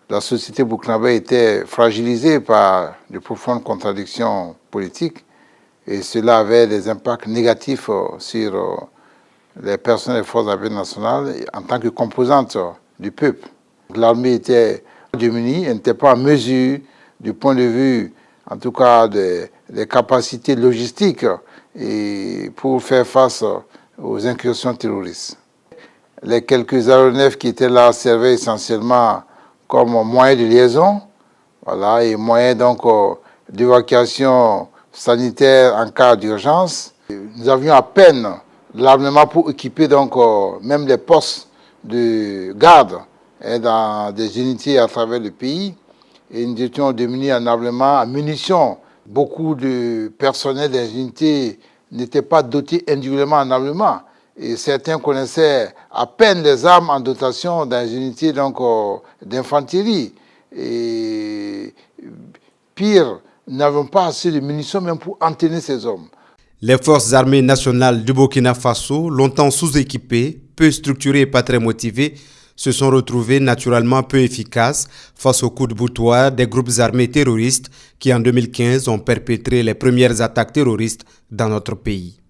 la société burkinabé était fragilisée par de profondes contradictions politiques et cela avait des impacts négatifs sur les personnels des forces armées nationales en tant que composante du peuple. L'armée était démunie, elle n'était pas en mesure, du point de vue, en tout cas, des capacités logistiques et pour faire face aux incursions terroristes. Les quelques aéronefs qui étaient là servaient essentiellement comme moyen de liaison, voilà, et moyen donc d'évacuation sanitaire en cas d'urgence. Nous avions à peine l'armement pour équiper donc même les postes de garde dans des unités à travers le pays. Et nous étions démunis en armement, en munitions. Beaucoup de personnel des unités n'étaient pas dotés individuellement en armement. Et certains connaissaient à peine les armes en dotation dans les unités d'infanterie. Et pire, nous n'avions pas assez de munitions même pour entraîner ces hommes. Les forces armées nationales du Burkina Faso, longtemps sous-équipées, peu structurées et pas très motivées, se sont retrouvées naturellement peu efficaces face aux coups de boutoir des groupes armés terroristes qui en 2015 ont perpétré les premières attaques terroristes dans notre pays.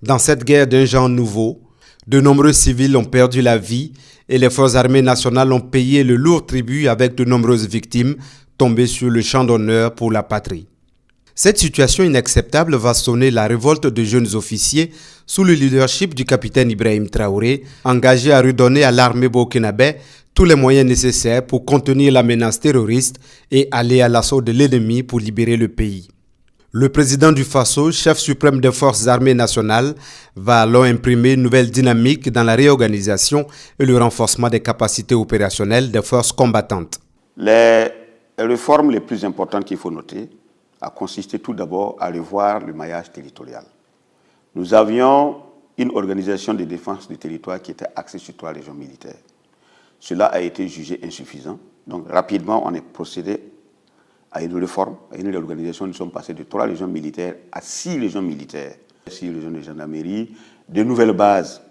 Dans cette guerre d'un genre nouveau, de nombreux civils ont perdu la vie et les forces armées nationales ont payé le lourd tribut avec de nombreuses victimes tombées sur le champ d'honneur pour la patrie. Cette situation inacceptable va sonner la révolte de jeunes officiers sous le leadership du capitaine Ibrahim Traoré, engagé à redonner à l'armée burkinabé tous les moyens nécessaires pour contenir la menace terroriste et aller à l'assaut de l'ennemi pour libérer le pays. Le président du Faso, chef suprême des forces armées nationales, va alors imprimer une nouvelle dynamique dans la réorganisation et le renforcement des capacités opérationnelles des forces combattantes. Les réformes les plus importantes qu'il faut noter a consisté tout d'abord à revoir le maillage territorial. Nous avions une organisation de défense du territoire qui était axée sur 3 régions militaires. Cela a été jugé insuffisant. Donc rapidement, on est procédé à une réforme, à une réorganisation. Nous sommes passés de 3 régions militaires à 6 régions militaires, 6 régions de gendarmerie, de nouvelles bases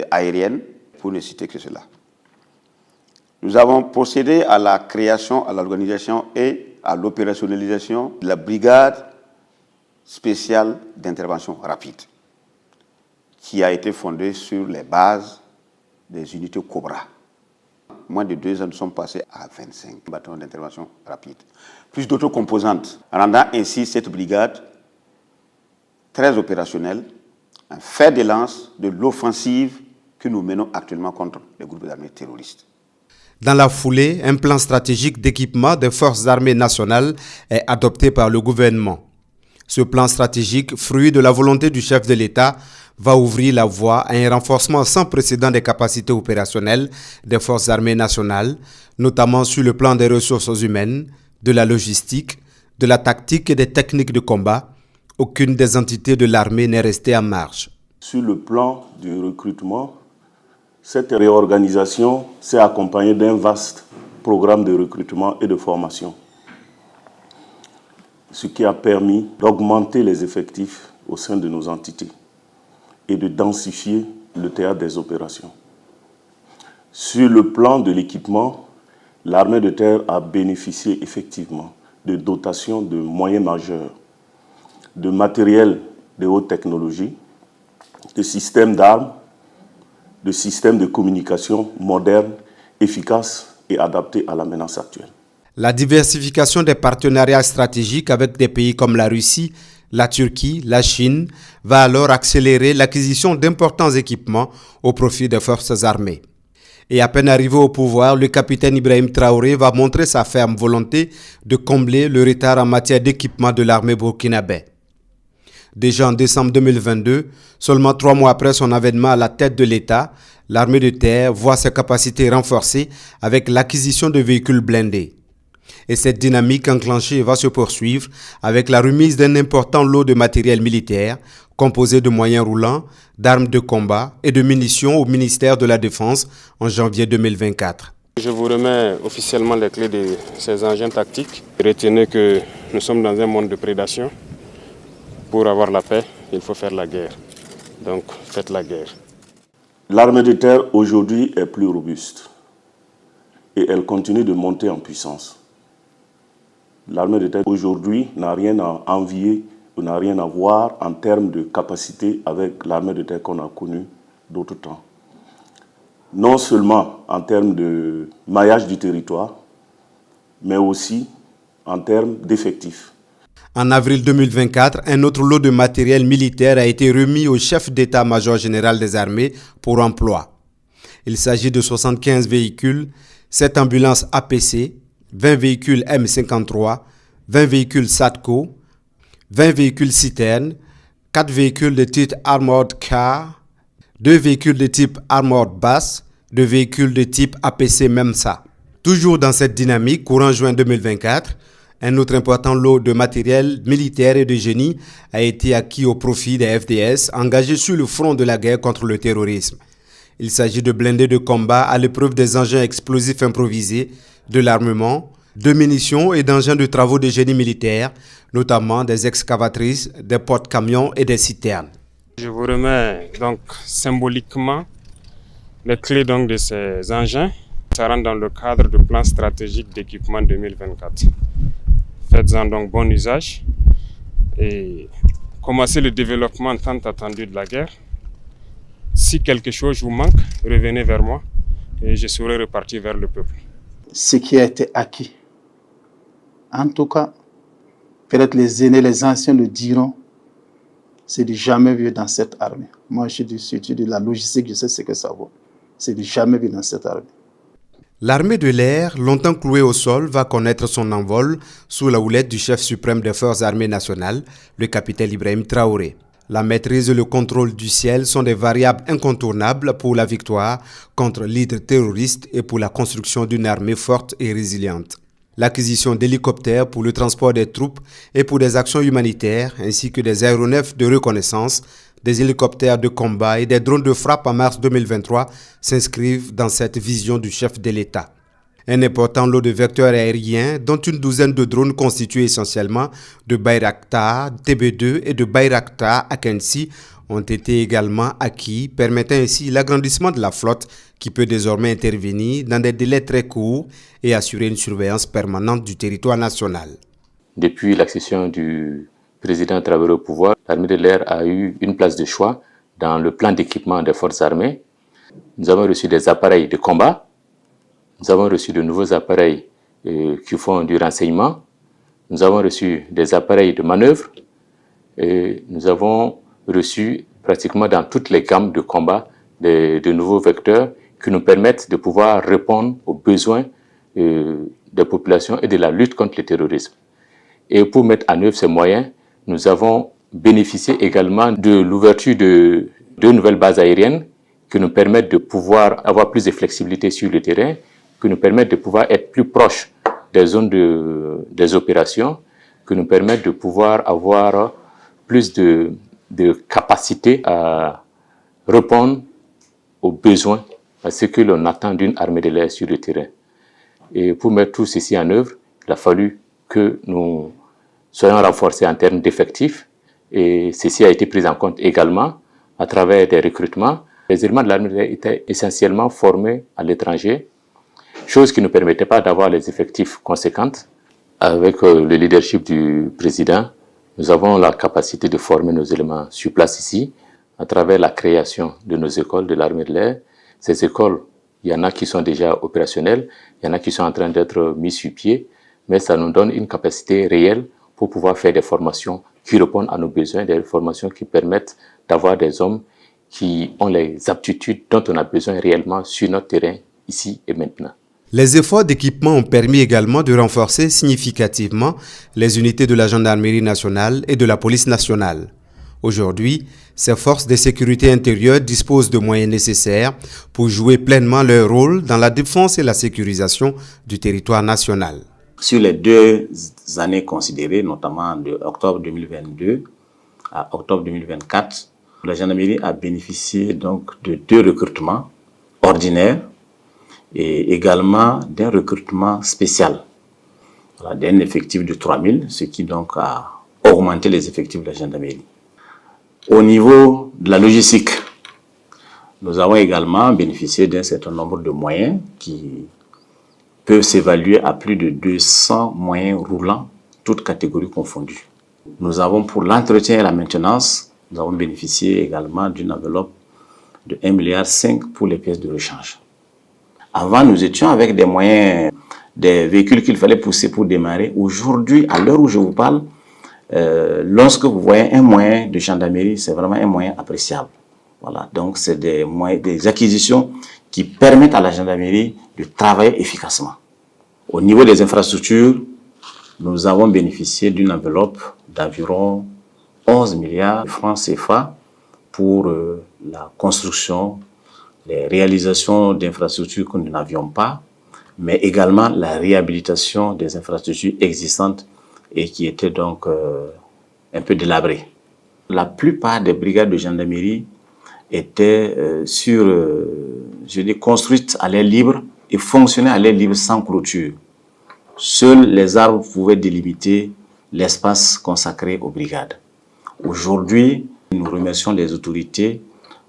aériennes, pour ne citer que cela. Nous avons procédé à la création, à l'organisation et à l'opérationnalisation de la brigade spéciale d'intervention rapide, qui a été fondée sur les bases des unités Cobra. Moins de 2 ans, nous sommes passés à 25 bataillons d'intervention rapide, plus d'autres composantes, rendant ainsi cette brigade très opérationnelle, un fer de lance de l'offensive que nous menons actuellement contre les groupes armés terroristes. Dans la foulée, un plan stratégique d'équipement des forces armées nationales est adopté par le gouvernement. Ce plan stratégique, fruit de la volonté du chef de l'État, va ouvrir la voie à un renforcement sans précédent des capacités opérationnelles des forces armées nationales, notamment sur le plan des ressources humaines, de la logistique, de la tactique et des techniques de combat. Aucune des entités de l'armée n'est restée en marge. Sur le plan du recrutement, cette réorganisation s'est accompagnée d'un vaste programme de recrutement et de formation, ce qui a permis d'augmenter les effectifs au sein de nos entités et de densifier le théâtre des opérations. Sur le plan de l'équipement, l'armée de terre a bénéficié effectivement de dotations de moyens majeurs, de matériel de haute technologie, de systèmes d'armes, de systèmes de communication modernes, efficaces et adaptés à la menace actuelle. La diversification des partenariats stratégiques avec des pays comme la Russie, la Turquie, la Chine va alors accélérer l'acquisition d'importants équipements au profit des forces armées. Et à peine arrivé au pouvoir, le capitaine Ibrahim Traoré va montrer sa ferme volonté de combler le retard en matière d'équipement de l'armée burkinabé. Déjà en décembre 2022, seulement 3 mois après son avènement à la tête de l'État, l'armée de terre voit ses capacités renforcées avec l'acquisition de véhicules blindés. Et cette dynamique enclenchée va se poursuivre avec la remise d'un important lot de matériel militaire composé de moyens roulants, d'armes de combat et de munitions au ministère de la Défense en janvier 2024. Je vous remets officiellement les clés de ces engins tactiques. Retenez que nous sommes dans un monde de prédation. Pour avoir la paix, il faut faire la guerre. Donc, faites la guerre. L'armée de terre aujourd'hui est plus robuste. et elle continue de monter en puissance. L'armée de terre aujourd'hui n'a rien à envier ou n'a rien à voir en termes de capacité avec l'armée de terre qu'on a connue d'autres temps. Non seulement en termes de maillage du territoire, mais aussi en termes d'effectifs. En avril 2024, un autre lot de matériel militaire a été remis au chef d'état-major général des armées pour emploi. Il s'agit de 75 véhicules, 7 ambulances APC, 20 véhicules M53, 20 véhicules SATCO, 20 véhicules citernes, 4 véhicules de type Armored Car, 2 véhicules de type Armored Bus, 2 véhicules de type APC MEMSA. Toujours dans cette dynamique, courant juin 2024, un autre important lot de matériel militaire et de génie a été acquis au profit des FDS engagés sur le front de la guerre contre le terrorisme. Il s'agit de blindés de combat à l'épreuve des engins explosifs improvisés, de l'armement, de munitions et d'engins de travaux de génie militaire, notamment des excavatrices, des porte-camions et des citernes. Je vous remets donc symboliquement les clés donc de ces engins. Ça rentre dans le cadre du plan stratégique d'équipement 2024. Faites-en donc bon usage et commencez le développement tant attendu de la guerre. Si quelque chose vous manque, revenez vers moi et je serai reparti vers le peuple. Ce qui a été acquis, en tout cas, peut-être les aînés, les anciens le diront, c'est du jamais vu dans cette armée. Moi, je suis de la logistique, je sais ce que ça vaut. C'est du jamais vu dans cette armée. L'armée de l'air, longtemps clouée au sol, va connaître son envol sous la houlette du chef suprême des forces armées nationales, le capitaine Ibrahim Traoré. La maîtrise et le contrôle du ciel sont des variables incontournables pour la victoire contre l'hydre terroriste et pour la construction d'une armée forte et résiliente. L'acquisition d'hélicoptères pour le transport des troupes et pour des actions humanitaires, ainsi que des aéronefs de reconnaissance, des hélicoptères de combat et des drones de frappe en mars 2023 s'inscrivent dans cette vision du chef de l'État. Un important lot de vecteurs aériens, dont une douzaine de drones constitués essentiellement de Bayraktar TB2 et de Bayraktar Akensi, ont été également acquis, permettant ainsi l'agrandissement de la flotte qui peut désormais intervenir dans des délais très courts et assurer une surveillance permanente du territoire national. Depuis l'accession du président Traoré au pouvoir, l'armée de l'air a eu une place de choix dans le plan d'équipement des forces armées. Nous avons reçu des appareils de combat, nous avons reçu de nouveaux appareils qui font du renseignement, nous avons reçu des appareils de manœuvre et nous avons reçu pratiquement dans toutes les gammes de combat de nouveaux vecteurs qui nous permettent de pouvoir répondre aux besoins des populations et de la lutte contre le terrorisme. Et pour mettre en œuvre ces moyens, nous avons bénéficié également de l'ouverture de 2 nouvelles bases aériennes qui nous permettent de pouvoir avoir plus de flexibilité sur le terrain, qui nous permettent de pouvoir être plus proches des zones des opérations, qui nous permettent de pouvoir avoir plus de capacité à répondre aux besoins, à ce que l'on attend d'une armée de l'air sur le terrain. Et pour mettre tout ceci en œuvre, il a fallu que nous soyons renforcés en termes d'effectifs et ceci a été pris en compte également à travers des recrutements. Les éléments de l'armée de l'air étaient essentiellement formés à l'étranger, chose qui ne permettait pas d'avoir les effectifs conséquents. Avec le leadership du président, nous avons la capacité de former nos éléments sur place ici à travers la création de nos écoles de l'armée de l'air. Ces écoles, il y en a qui sont déjà opérationnelles, il y en a qui sont en train d'être mises sur pied, mais ça nous donne une capacité réelle pour pouvoir faire des formations qui répondent à nos besoins, des formations qui permettent d'avoir des hommes qui ont les aptitudes dont on a besoin réellement sur notre terrain, ici et maintenant. Les efforts d'équipement ont permis également de renforcer significativement les unités de la gendarmerie nationale et de la police nationale. Aujourd'hui, ces forces de sécurité intérieure disposent de moyens nécessaires pour jouer pleinement leur rôle dans la défense et la sécurisation du territoire national. Sur les 2 années considérées, notamment de octobre 2022 à octobre 2024, la gendarmerie a bénéficié donc de 2 recrutements ordinaires et également d'un recrutement spécial, d'un effectif de 3000, ce qui donc a augmenté les effectifs de la gendarmerie. Au niveau de la logistique, nous avons également bénéficié d'un certain nombre de moyens qui peuvent s'évaluer à plus de 200 moyens roulants, toutes catégories confondues. Nous avons pour l'entretien et la maintenance, nous avons bénéficié également d'une enveloppe de 1,5 milliard pour les pièces de rechange. Avant, nous étions avec des moyens, des véhicules qu'il fallait pousser pour démarrer. Aujourd'hui, à l'heure où je vous parle, lorsque vous voyez un moyen de gendarmerie, c'est vraiment un moyen appréciable. Voilà, donc c'est des moyens, des acquisitions qui permettent à la gendarmerie de travailler efficacement. Au niveau des infrastructures, nous avons bénéficié d'une enveloppe d'environ 11 milliards de francs CFA pour la construction, les réalisations d'infrastructures que nous n'avions pas, mais également la réhabilitation des infrastructures existantes et qui étaient donc un peu délabrées. La plupart des brigades de gendarmerie étaient construites à l'air libre et fonctionnaient à l'air libre sans clôture. Seuls les arbres pouvaient délimiter l'espace consacré aux brigades. Aujourd'hui, nous remercions les autorités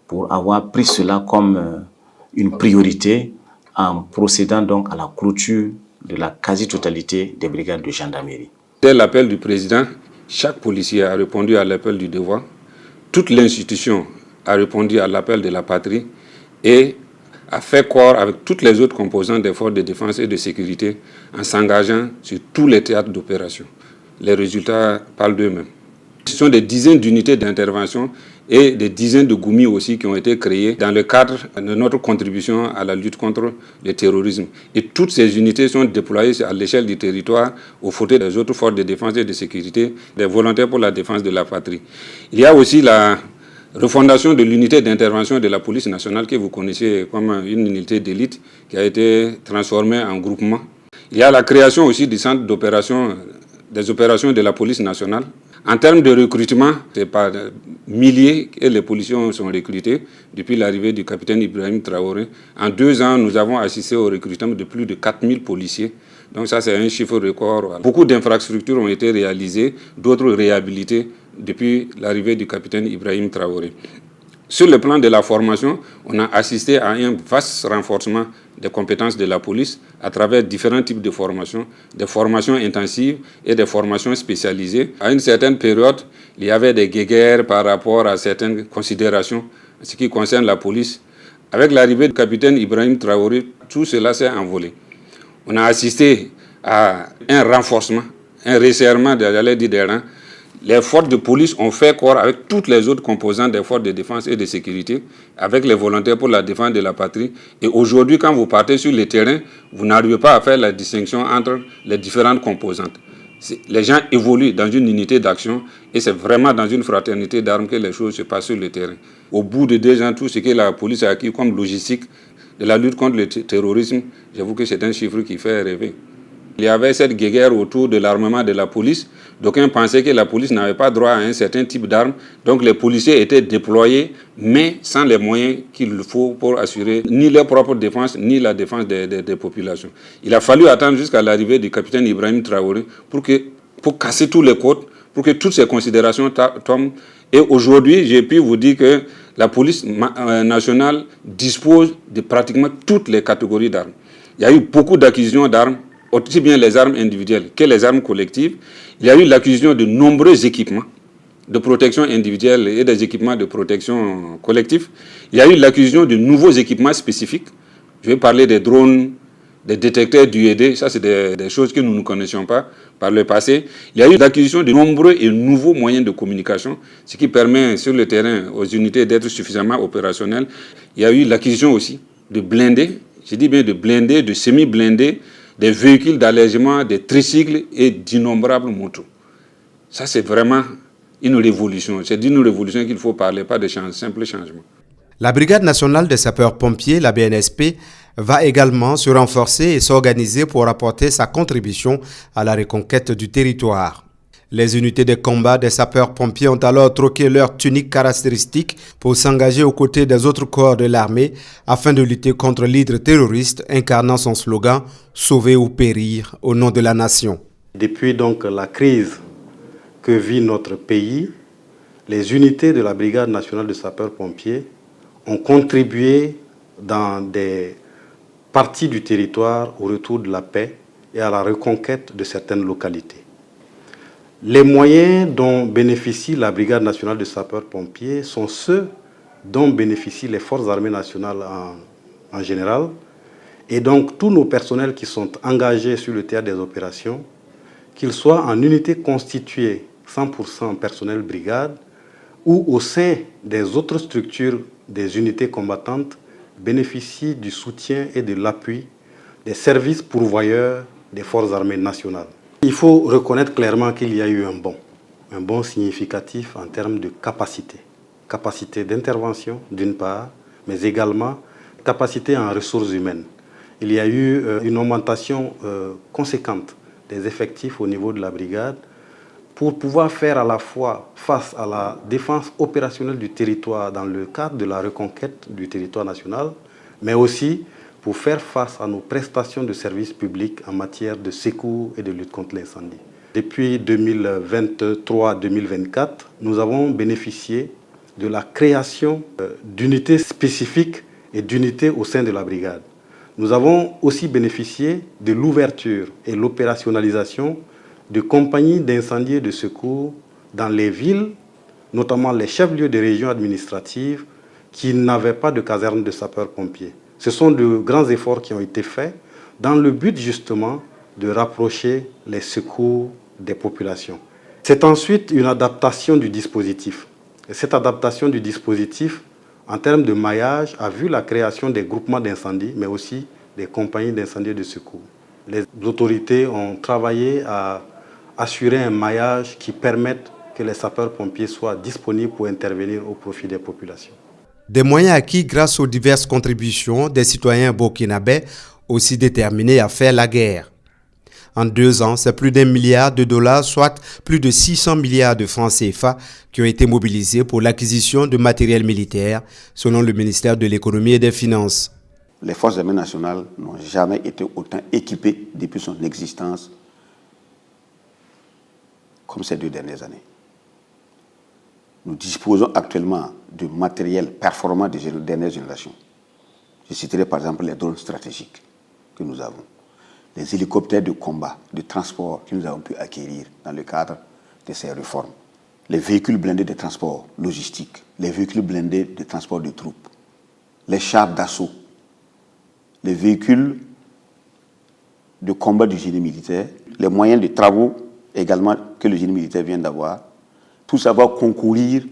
pour avoir pris cela comme une priorité en procédant donc à la clôture de la quasi-totalité des brigades de gendarmerie. Dès l'appel du président, chaque policier a répondu à l'appel du devoir. Toute l'institution a répondu à l'appel de la patrie et a fait corps avec toutes les autres composantes des forces de défense et de sécurité en s'engageant sur tous les théâtres d'opération. Les résultats parlent d'eux-mêmes. Ce sont des dizaines d'unités d'intervention et des dizaines de GOUMI aussi qui ont été créés dans le cadre de notre contribution à la lutte contre le terrorisme. Et toutes ces unités sont déployées à l'échelle du territoire aux côtés des autres forces de défense et de sécurité, des volontaires pour la défense de la patrie. Il y a aussi la refondation de l'unité d'intervention de la police nationale que vous connaissez comme une unité d'élite qui a été transformée en groupement. Il y a la création aussi du centre d'opération, des opérations de la police nationale. En termes de recrutement, c'est par milliers que les policiers sont recrutés depuis l'arrivée du capitaine Ibrahim Traoré. En 2 ans, nous avons assisté au recrutement de plus de 4000 policiers. Donc ça, c'est un chiffre record. Beaucoup d'infrastructures ont été réalisées, d'autres réhabilitées depuis l'arrivée du capitaine Ibrahim Traoré. Sur le plan de la formation, on a assisté à un vaste renforcement des compétences de la police à travers différents types de formations, des formations intensives et des formations spécialisées. À une certaine période, il y avait des guéguerres par rapport à certaines considérations en ce qui concerne la police. Avec l'arrivée du capitaine Ibrahim Traoré, tout cela s'est envolé. On a assisté à un renforcement, un resserrement des rangs. Les forces de police ont fait corps avec toutes les autres composantes des forces de défense et de sécurité, avec les volontaires pour la défense de la patrie. Et aujourd'hui, quand vous partez sur le terrain, vous n'arrivez pas à faire la distinction entre les différentes composantes. Les gens évoluent dans une unité d'action et c'est vraiment dans une fraternité d'armes que les choses se passent sur le terrain. Au bout de 2 ans, tout ce que la police a acquis comme logistique de la lutte contre le terrorisme, j'avoue que c'est un chiffre qui fait rêver. Il y avait cette guéguerre autour de l'armement de la police. D'aucuns pensaient que la police n'avait pas droit à un certain type d'armes. Donc les policiers étaient déployés, mais sans les moyens qu'il faut pour assurer ni leur propre défense, ni la défense des populations. Il a fallu attendre jusqu'à l'arrivée du capitaine Ibrahim Traoré pour casser tous les codes, pour que toutes ces considérations tombent. Et aujourd'hui, j'ai pu vous dire que la police nationale dispose de pratiquement toutes les catégories d'armes. Il y a eu beaucoup d'acquisitions d'armes, aussi bien les armes individuelles que les armes collectives. Il y a eu l'acquisition de nombreux équipements de protection individuelle et des équipements de protection collective. Il y a eu l'acquisition de nouveaux équipements spécifiques. Je vais parler des drones, des détecteurs d'UED. Ça, c'est des choses que nous ne connaissions pas par le passé. Il y a eu l'acquisition de nombreux et nouveaux moyens de communication, ce qui permet sur le terrain aux unités d'être suffisamment opérationnelles. Il y a eu l'acquisition aussi de blindés, je dis bien de blindés, de semi-blindés, des véhicules d'allègement, des tricycles et d'innombrables motos. Ça, c'est vraiment une révolution. C'est d'une révolution qu'il faut parler, pas de simple changement. La Brigade nationale des sapeurs-pompiers, la BNSP, va également se renforcer et s'organiser pour apporter sa contribution à la reconquête du territoire. Les unités de combat des sapeurs-pompiers ont alors troqué leurs tuniques caractéristiques pour s'engager aux côtés des autres corps de l'armée afin de lutter contre l'hydre terroriste incarnant son slogan « Sauver ou périr au nom de la nation ». Depuis donc la crise que vit notre pays, les unités de la Brigade nationale de sapeurs-pompiers ont contribué dans des partie du territoire au retour de la paix et à la reconquête de certaines localités. Les moyens dont bénéficie la Brigade nationale de sapeurs-pompiers sont ceux dont bénéficient les forces armées nationales en général. Et donc tous nos personnels qui sont engagés sur le théâtre des opérations, qu'ils soient en unité constituée 100% personnel brigade ou au sein des autres structures des unités combattantes, bénéficient du soutien et de l'appui des services pourvoyeurs des forces armées nationales. Il faut reconnaître clairement qu'il y a eu un bond significatif en termes de capacité d'intervention d'une part, mais également capacité en ressources humaines. Il y a eu une augmentation conséquente des effectifs au niveau de la brigade pour pouvoir faire à la fois face à la défense opérationnelle du territoire dans le cadre de la reconquête du territoire national, mais aussi pour faire face à nos prestations de services publics en matière de secours et de lutte contre l'incendie. Depuis 2023-2024, nous avons bénéficié de la création d'unités spécifiques et d'unités au sein de la brigade. Nous avons aussi bénéficié de l'ouverture et l'opérationnalisation de compagnies d'incendie et de secours dans les villes, notamment les chefs-lieux de régions administratives qui n'avaient pas de caserne de sapeurs-pompiers. Ce sont de grands efforts qui ont été faits dans le but justement de rapprocher les secours des populations. C'est ensuite une adaptation du dispositif. Et cette adaptation du dispositif, en termes de maillage, a vu la création des groupements d'incendie, mais aussi des compagnies d'incendie et de secours. Les autorités ont travaillé à assurer un maillage qui permette que les sapeurs-pompiers soient disponibles pour intervenir au profit des populations. Des moyens acquis grâce aux diverses contributions des citoyens burkinabés aussi déterminés à faire la guerre. En 2 ans, c'est plus d'1 milliard de dollars, soit plus de 600 milliards de francs CFA qui ont été mobilisés pour l'acquisition de matériel militaire, selon le ministère de l'Économie et des Finances. Les forces armées nationales n'ont jamais été autant équipées depuis son existence comme ces 2 dernières années. Nous disposons actuellement de matériel performant de dernière génération. Je citerai par exemple les drones stratégiques que nous avons, les hélicoptères de combat, de transport que nous avons pu acquérir dans le cadre de ces réformes, les véhicules blindés de transport logistique, les véhicules blindés de transport de troupes, les chars d'assaut, les véhicules de combat du génie militaire, les moyens de travaux également que le génie militaire vient d'avoir. Tout ça va concourir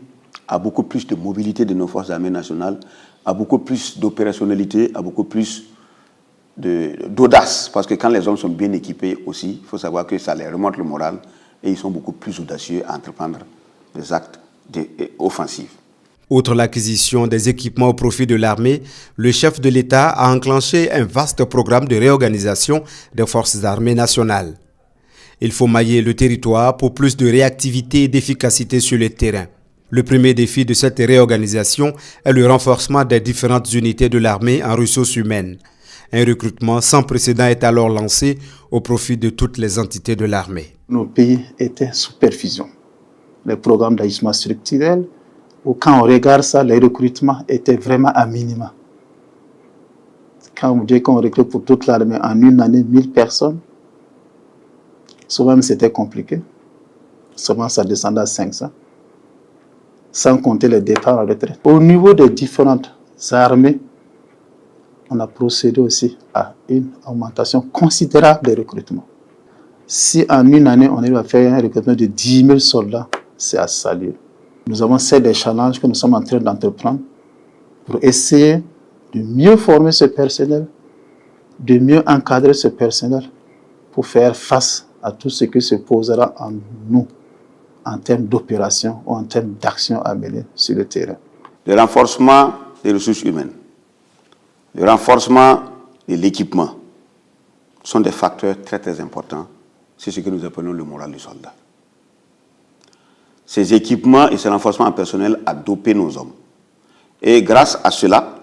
à beaucoup plus de mobilité de nos forces armées nationales, à beaucoup plus d'opérationnalité, à beaucoup plus d'audace. Parce que quand les hommes sont bien équipés aussi, il faut savoir que ça leur remonte le moral et ils sont beaucoup plus audacieux à entreprendre des actes offensifs. Outre l'acquisition des équipements au profit de l'armée, le chef de l'État a enclenché un vaste programme de réorganisation des forces armées nationales. Il faut mailler le territoire pour plus de réactivité et d'efficacité sur le terrain. Le premier défi de cette réorganisation est le renforcement des différentes unités de l'armée en ressources humaines. Un recrutement sans précédent est alors lancé au profit de toutes les entités de l'armée. Nos pays étaient sous perfusion. Les programmes d'ajustement structurel, où quand on regarde ça, les recrutements étaient vraiment à minima. Quand on dit qu'on recrute pour toute l'armée en une année 1000 personnes, souvent c'était compliqué. Souvent ça descendait à 500, sans compter les départs en retraite. Au niveau des différentes armées, on a procédé aussi à une augmentation considérable des recrutements. Si en une année, on arrive à faire un recrutement de 10 000 soldats, c'est à saluer. Nous avons des challenges que nous sommes en train d'entreprendre pour essayer de mieux former ce personnel, de mieux encadrer ce personnel pour faire face à tout ce qui se posera en nous en termes d'opération ou en termes d'action à mener sur le terrain. Le renforcement des ressources humaines, le renforcement de l'équipement sont des facteurs très très importants. C'est ce que nous appelons le moral du soldat. Ces équipements et ce renforcement en personnel a dopé nos hommes. Et grâce à cela,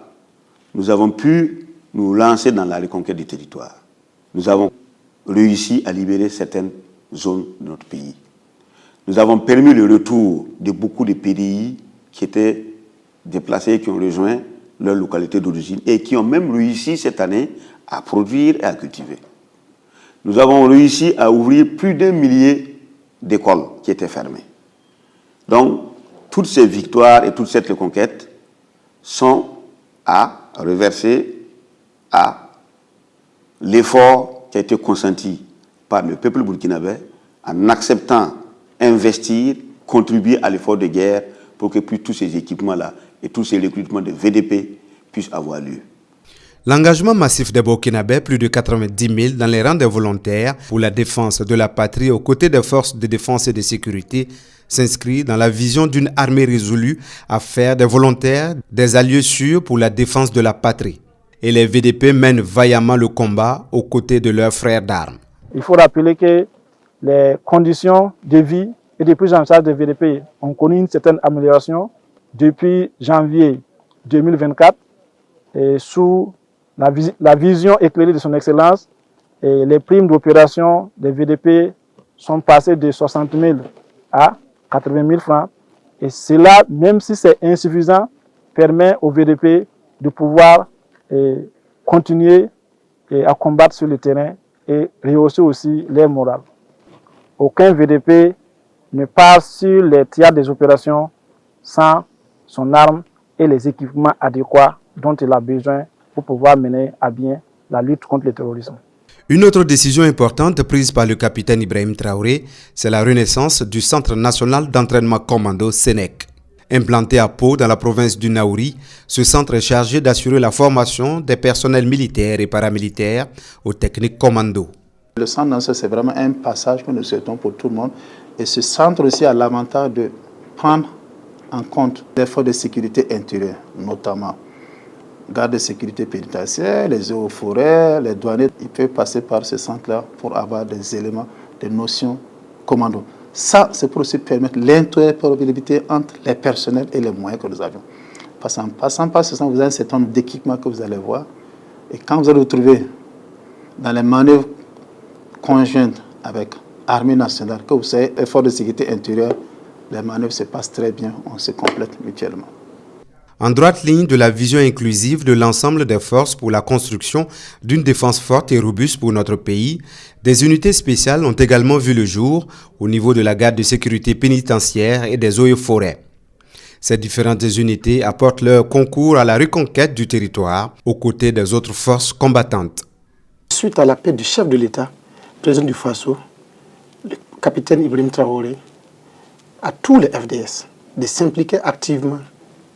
nous avons pu nous lancer dans la reconquête du territoire. Nous avons réussi à libérer certaines zones de notre pays. Nous avons permis le retour de beaucoup de PDI qui étaient déplacés, qui ont rejoint leur localité d'origine et qui ont même réussi cette année à produire et à cultiver. Nous avons réussi à ouvrir plus d'1 millier d'écoles qui étaient fermées. Donc, toutes ces victoires et toute cette reconquête sont à reverser à l'effort qui a été consenti par le peuple burkinabé en acceptant investir, contribuer à l'effort de guerre pour que tous ces équipements-là et tous ces recrutements de VDP puissent avoir lieu. L'engagement massif des Burkinabés, plus de 90 000 dans les rangs des volontaires pour la défense de la patrie aux côtés des forces de défense et de sécurité, s'inscrit dans la vision d'une armée résolue à faire des volontaires des alliés sûrs pour la défense de la patrie. Et les VDP mènent vaillamment le combat aux côtés de leurs frères d'armes. Il faut rappeler que les conditions de vie et de prise en charge des VDP ont connu une certaine amélioration depuis janvier 2024 et sous la vision éclairée de son Excellence. Et les primes d'opération des VDP sont passées de 60 000 à 80 000 francs. Et cela, même si c'est insuffisant, permet aux VDP de pouvoir continuer à combattre sur le terrain et rehausser aussi leur morale. Aucun VDP ne part sur les théâtres des opérations sans son arme et les équipements adéquats dont il a besoin pour pouvoir mener à bien la lutte contre le terrorisme. Une autre décision importante prise par le capitaine Ibrahim Traoré, c'est la renaissance du Centre national d'entraînement commando SENEC. Implanté à Pau, dans la province du Naouri, ce centre est chargé d'assurer la formation des personnels militaires et paramilitaires aux techniques commando. Le centre, c'est vraiment un passage que nous souhaitons pour tout le monde. Et ce centre aussi a l'avantage de prendre en compte les forces de sécurité intérieure, notamment garde de sécurité pénitentiaire, les eaux forêts, les douaniers. Ils peuvent passer par ce centre-là pour avoir des éléments, des notions commando. Ça, c'est pour aussi permettre l'interopérabilité entre les personnels et les moyens que nous avions. En passant par ce centre, vous avez un certain nombre d'équipements que vous allez voir. Et quand vous allez vous trouver dans les manœuvres conjointes avec l'armée nationale, que vous savez, effort de sécurité intérieure, les manœuvres se passent très bien, on se complète mutuellement. En droite ligne de la vision inclusive de l'ensemble des forces pour la construction d'une défense forte et robuste pour notre pays, des unités spéciales ont également vu le jour au niveau de la garde de sécurité pénitentiaire et des eaux et forêts. Ces différentes unités apportent leur concours à la reconquête du territoire aux côtés des autres forces combattantes. Suite à l'appel du chef de l'État, président du Faso, le capitaine Ibrahim Traoré, à tous les FDS de s'impliquer activement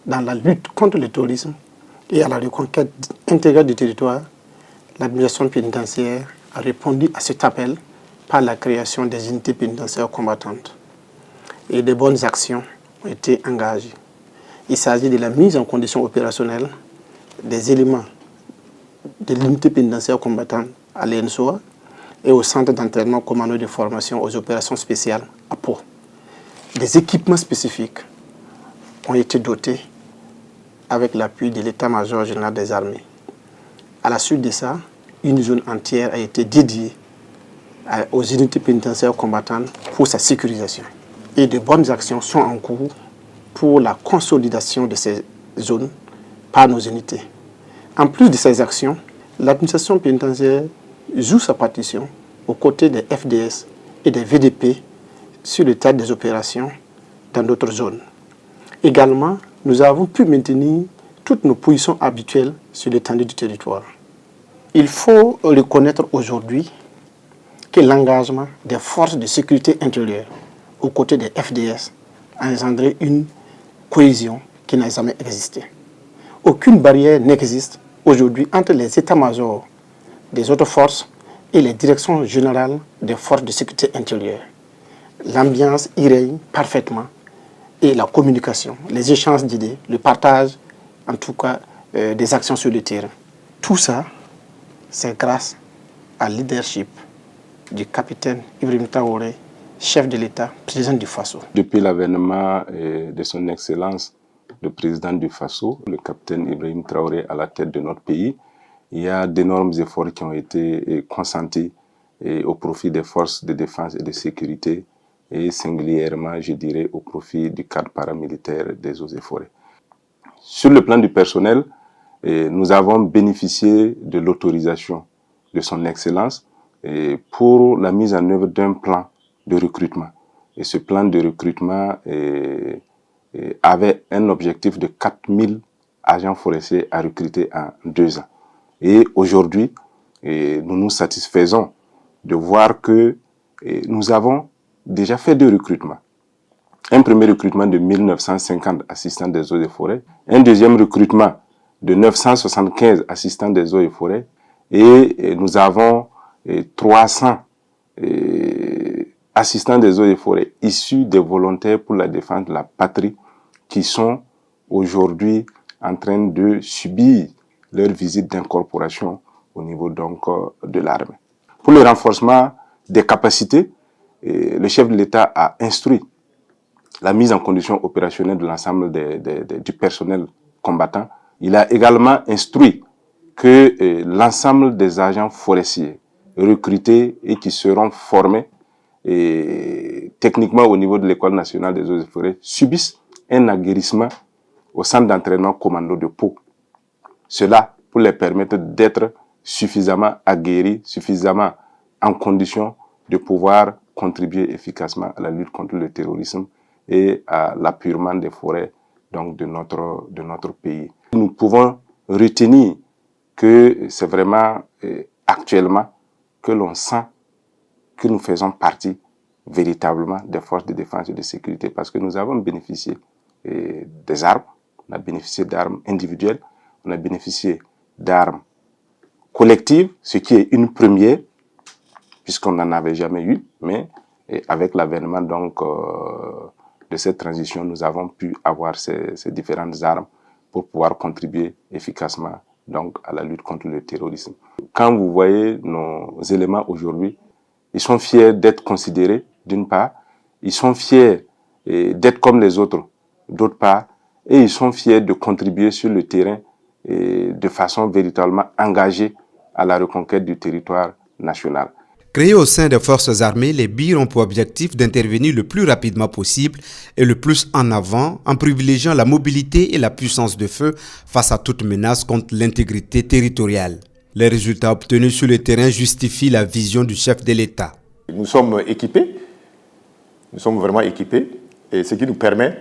dans la lutte contre le terrorisme et à la reconquête intégrale du territoire, l'administration pénitentiaire a répondu à cet appel par la création des unités pénitentiaires combattantes. Et de bonnes actions ont été engagées. Il s'agit de la mise en condition opérationnelle des éléments de l'unité pénitentiaire combattante à l'ENSOA et au centre d'entraînement commando de formation aux opérations spéciales à Pau. Des équipements spécifiques ont été dotés avec l'appui de l'état-major général des armées. À la suite de ça, une zone entière a été dédiée aux unités pénitentiaires combattantes pour sa sécurisation. Et de bonnes actions sont en cours pour la consolidation de ces zones par nos unités. En plus de ces actions, l'administration pénitentiaire joue sa partition aux côtés des FDS et des VDP sur le théâtre des opérations dans d'autres zones. Également, nous avons pu maintenir toutes nos positions habituelles sur l'étendue du territoire. Il faut reconnaître aujourd'hui que l'engagement des forces de sécurité intérieure aux côtés des FDS a engendré une cohésion qui n'a jamais existé. Aucune barrière n'existe aujourd'hui entre les états-majors des autres forces et les directions générales des forces de sécurité intérieure. L'ambiance y règne parfaitement et la communication, les échanges d'idées, le partage, en tout cas, des actions sur le terrain. Tout ça, c'est grâce à leadership du capitaine Ibrahim Traoré, chef de l'État, président du Faso. Depuis l'avènement de son Excellence, le président du Faso, le capitaine Ibrahim Traoré à la tête de notre pays, il y a d'énormes efforts qui ont été consentis au profit des forces de défense et de sécurité et singulièrement, je dirais, au profit du cadre paramilitaire des eaux et forêts. Sur le plan du personnel, nous avons bénéficié de l'autorisation de son Excellence pour la mise en œuvre d'un plan de recrutement. Et ce plan de recrutement avait un objectif de 4000 agents forestiers à recruter en 2 ans. Et aujourd'hui, nous nous satisfaisons de voir que nous avons déjà fait 2 recrutements. Un premier recrutement de 1950 assistants des eaux et forêts, un deuxième recrutement de 975 assistants des eaux et forêts, et nous avons 300 assistants des eaux et forêts issus des volontaires pour la défense de la patrie qui sont aujourd'hui en train de subir leur visite d'incorporation au niveau donc de l'armée. Pour le renforcement des capacités, le chef de l'État a instruit la mise en condition opérationnelle de l'ensemble du personnel combattant. Il a également instruit que l'ensemble des agents forestiers recrutés et qui seront formés techniquement au niveau de l'École nationale des eaux et forêts subissent un aguerrissement au centre d'entraînement commando de Pau. Cela pour les permettre d'être suffisamment aguerris, suffisamment en condition de pouvoir contribuer efficacement à la lutte contre le terrorisme et à l'appurement des forêts donc de notre pays. Nous pouvons retenir que c'est vraiment actuellement que l'on sent que nous faisons partie véritablement des forces de défense et de sécurité parce que nous avons bénéficié des armes, on a bénéficié d'armes individuelles, on a bénéficié d'armes collectives, ce qui est une première puisqu'on n'en avait jamais eu, mais avec l'avènement donc de cette transition, nous avons pu avoir ces différentes armes pour pouvoir contribuer efficacement donc à la lutte contre le terrorisme. Quand vous voyez nos éléments aujourd'hui, ils sont fiers d'être considérés, d'une part, ils sont fiers d'être comme les autres, d'autre part, et ils sont fiers de contribuer sur le terrain de façon véritablement engagée à la reconquête du territoire national. Créés au sein des forces armées, les BIR ont pour objectif d'intervenir le plus rapidement possible et le plus en avant en privilégiant la mobilité et la puissance de feu face à toute menace contre l'intégrité territoriale. Les résultats obtenus sur le terrain justifient la vision du chef de l'État. Nous sommes équipés, nous sommes vraiment équipés, et ce qui nous permet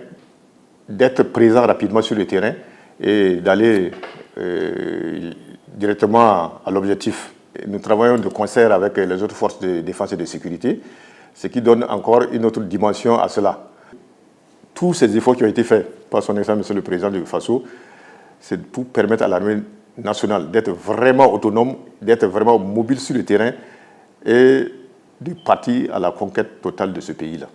d'être présents rapidement sur le terrain et d'aller directement à l'objectif. Nous travaillons de concert avec les autres forces de défense et de sécurité, ce qui donne encore une autre dimension à cela. Tous ces efforts qui ont été faits par son Excellence Monsieur le Président du Faso, c'est pour permettre à l'armée nationale d'être vraiment autonome, d'être vraiment mobile sur le terrain et de partir à la conquête totale de ce pays-là.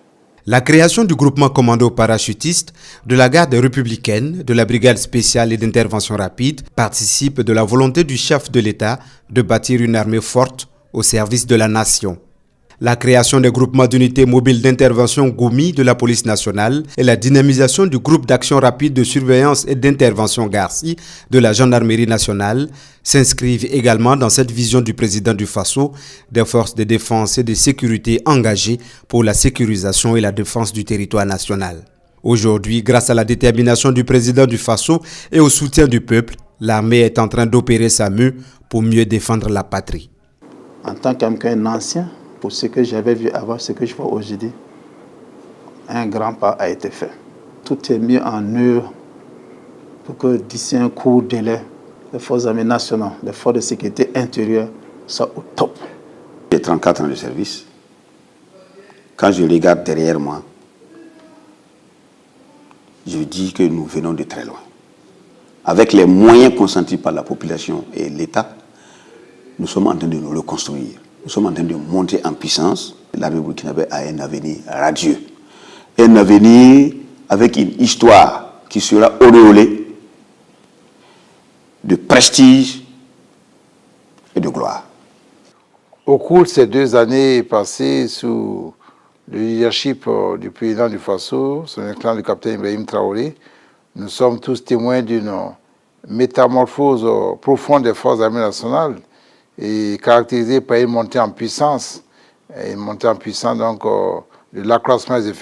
La création du groupement commando parachutiste, de la garde républicaine, de la brigade spéciale et d'intervention rapide participe de la volonté du chef de l'État de bâtir une armée forte au service de la nation. La création des groupements d'unités mobiles d'intervention GOUMI de la police nationale et la dynamisation du groupe d'action rapide de surveillance et d'intervention GARCI de la gendarmerie nationale s'inscrivent également dans cette vision du président du Faso des forces de défense et de sécurité engagées pour la sécurisation et la défense du territoire national. Aujourd'hui, grâce à la détermination du président du Faso et au soutien du peuple, l'armée est en train d'opérer sa mue pour mieux défendre la patrie. En tant qu'un ancien, pour ce que j'avais vu avant, ce que je vois aujourd'hui, un grand pas a été fait. Tout est mis en œuvre pour que d'ici un court délai, les forces armées nationales, les forces de sécurité intérieure soient au top. J'ai 34 ans de service. Quand je regarde derrière moi, je dis que nous venons de très loin. Avec les moyens consentis par la population et l'État, nous sommes en train de nous reconstruire. Nous sommes en train de monter en puissance. L'armée burkinabé a un avenir radieux. Un avenir avec une histoire qui sera auréolée de prestige et de gloire. Au cours de ces 2 années passées sous le leadership du président du Faso, son Excellence le capitaine Ibrahim Traoré, nous sommes tous témoins d'une métamorphose profonde des forces armées nationales et caractérisée par une montée en puissance donc de l'accroissement des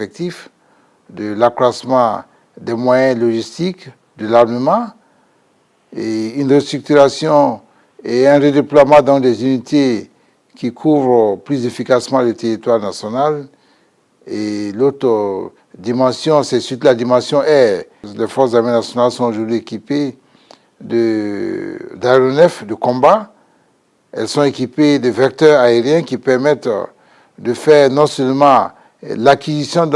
et une restructuration et un redéploiement dans des unités qui couvrent plus efficacement le territoire national. Et l'autre dimension, c'est surtout la dimension air. Les forces armées nationales sont aujourd'hui équipées d'aéronefs de combat. Elles sont équipées de vecteurs aériens qui permettent de faire non seulement l'acquisition du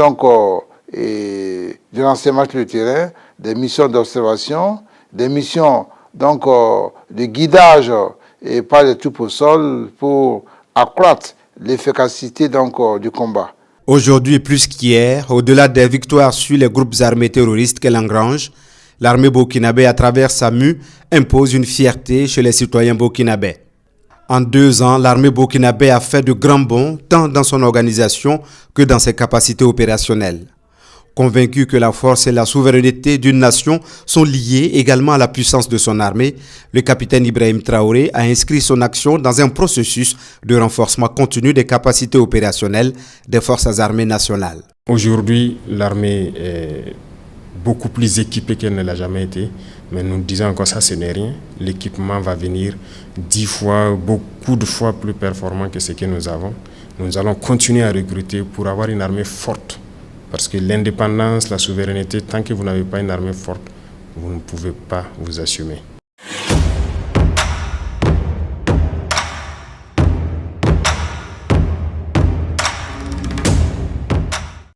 renseignement sur le terrain, des missions d'observation, des missions de guidage et par les troupes au sol pour accroître l'efficacité du combat. Aujourd'hui plus qu'hier, au-delà des victoires sur les groupes armés terroristes qu'elle engrange, l'armée burkinabé à travers sa mue impose une fierté chez les citoyens burkinabés. En 2 ans, l'armée burkinabé a fait de grands bonds tant dans son organisation que dans ses capacités opérationnelles. Convaincu que la force et la souveraineté d'une nation sont liées également à la puissance de son armée, le capitaine Ibrahim Traoré a inscrit son action dans un processus de renforcement continu des capacités opérationnelles des forces armées nationales. Aujourd'hui, l'armée est beaucoup plus équipée qu'elle ne l'a jamais été, mais nous disons encore ça, ce n'est rien. L'équipement va venir 10 fois, beaucoup de fois plus performant que ce que nous avons. Nous allons continuer à recruter pour avoir une armée forte. Parce que l'indépendance, la souveraineté, tant que vous n'avez pas une armée forte, vous ne pouvez pas vous assumer.